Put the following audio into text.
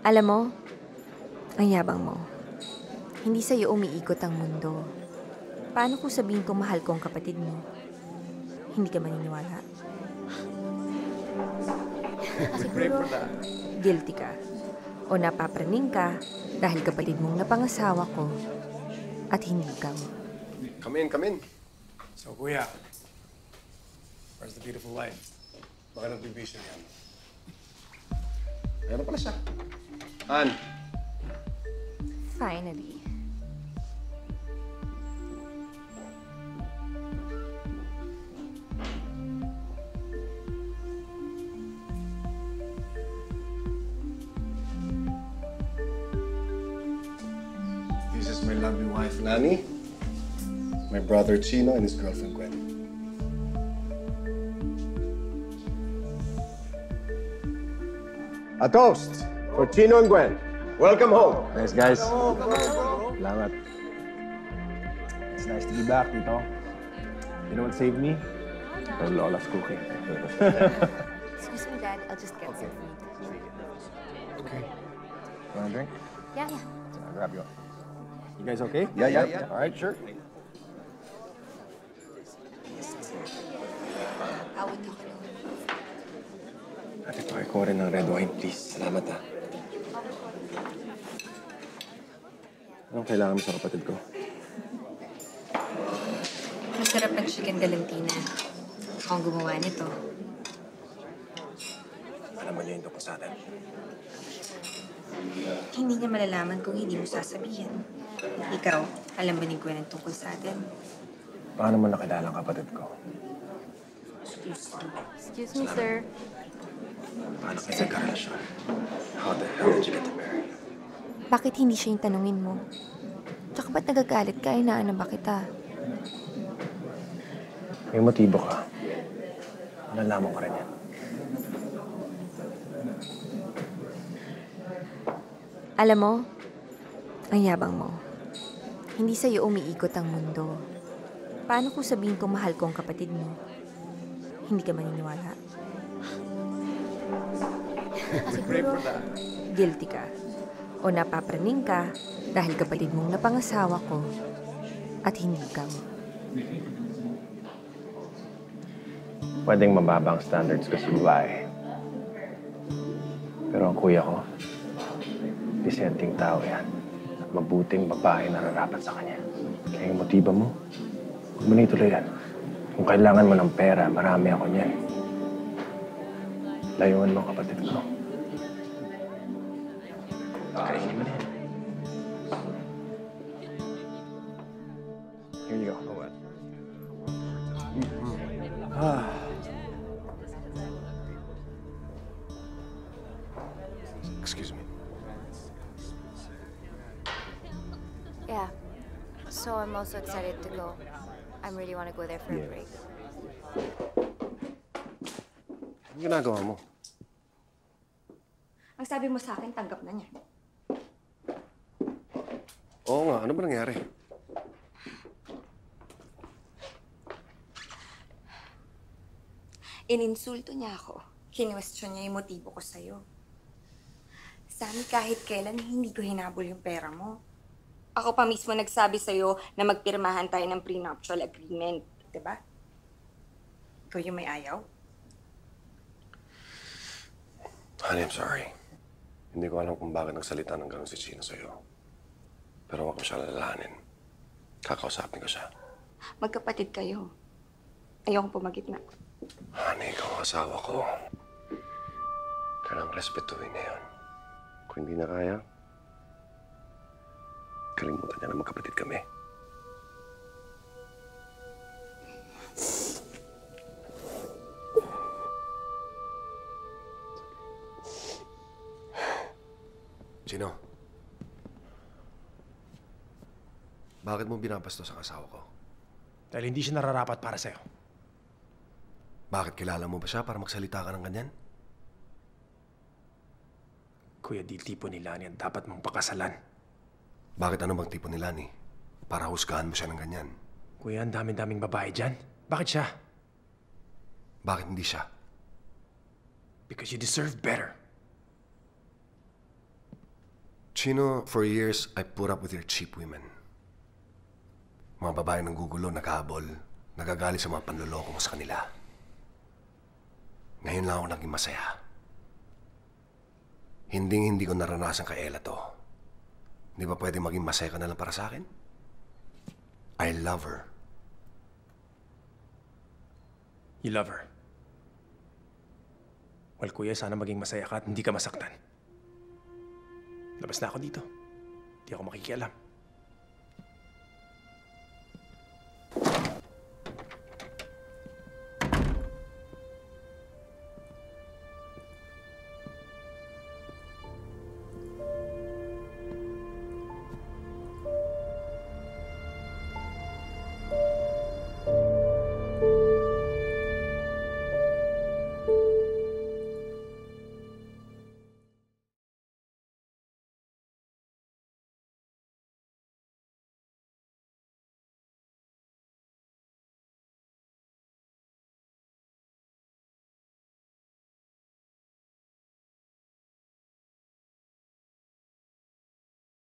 Alam mo, ang yabang mo. Hindi sa'yo umiikot ang mundo. Paano kung sabihin kong mahal ko ang kapatid mo? Hindi ka maniniwala. Siguro, guilty ka. O napapraning ka dahil kapatid mong napangasawa ko at hindi ikaw. Come in, come in. So, kuya, where's the beautiful wife? Baka nagbibisyo yan. Meron pala siya. Han, Finally. this is my lovely wife, Lani. My brother, Chino, and his girlfriend, Gwen. A toast for Chino and Gwen. Welcome home. Thanks, guys. Salamat. It's nice to be back, Tito. You know what saved me? The Lola's cooking. Excuse me, Dad. I'll just get some food. Okay. You want a drink? Yeah, yeah. I'll grab you. You guys okay? Yeah. All right, sure. Awit ako nun. Ate, pakikuha rin ng red wine, please. Salamat, ah. Anong kailangan mo sa kapatid ko? Masarap ng chicken galantina. Ako ang gumawa nito. Alam mo niya yung tungkol sa atin. Hindi niya malalaman kung hindi mo sasabihin. Ikaw, alam ba ni Gwen ang tungkol sa atin? Paano mo nakilala ang kapatid ko? Excuse me, sir. Paano kayo nagkarelasyon? How the hell did you get to marry? Bakit hindi siya yung tanungin mo? Tsaka ba't nagagalit ka? Inaanan ba kita? May motibo ka. Nalaman ko rin yan. Alam mo, ang yabang mo. Hindi sa'yo umiikot ang mundo. Paano kung sabihin kong mahal ko ang kapatid mo? Hindi ka maniniwala. Siguro, guilty ka. O napapraning ka dahil kapatid mong napangasawa ko at hindi ikaw. Pwedeng mababa ang standards ko sa babae. Pero ang kuya ko, disenteng tao yan. At mabuting babae nararapat sa kanya. Kaya yung motibo mo, huwag mo na ituloy yan. Kung kailangan mo ng pera, marami ako niyan. Layuan mo ang kapatid ko. Kainin mo na yan. Here you go. Oh, what? Excuse me. Yeah. So I'm also excited to go. I really want to go there for a break. Anong ginagawa mo? Ang sabi mo sa akin, tanggap na niya. Oo nga, ano ba nangyari? Ininsulto niya ako. Kinwestiyon niya yung motibo ko sa'yo. Sami, kahit kailan hindi ko hinabol yung pera mo. Ako pa mismo nagsabi sa'yo na magpirmahan tayo ng prenuptial agreement. Diba? Ikaw yung may ayaw? Honey, I'm sorry. Hindi ko alam kung bakit nagsalita ng gano'n si Chino sa'yo. Pero huwag mo siya lalahanin. Kakausapin ko siya. Magkapatid kayo. Ayokong pumagitna. Honey, ikaw ang asawa ko. Kailangang respetuhin na yun. Kung hindi na kaya, kalimutan niya na magkapatid kami. Chino, bakit mo binabastos ang asawa ko? Dahil hindi siya nararapat para sa'yo. Bakit kilala mo ba siya para magsalita ka ng ganyan? Kuya, di tipo ni Lani ang dapat mong pakasalan. Bakit ano bang tipo ni Lani? Para husgahan mo siya ng ganyan. Kuya, ang daming-daming babae dyan. Bakit siya? Bakit hindi siya? Because you deserve better. Chino, for years, I put up with your cheap women. Mga babaeng nanggugulo, naghabol, nagagalit sa mga panloloko mo sa kanila. Ngayon lang ako naging masaya. Hindi ko naranasan kay Ella to. Di ba pwede maging masaya ka na lang para sa akin? I love her. You love her. Well, kuya, sana maging masaya ka at hindi ka masaktan. Labas na ako dito. Hindi ako makikialam.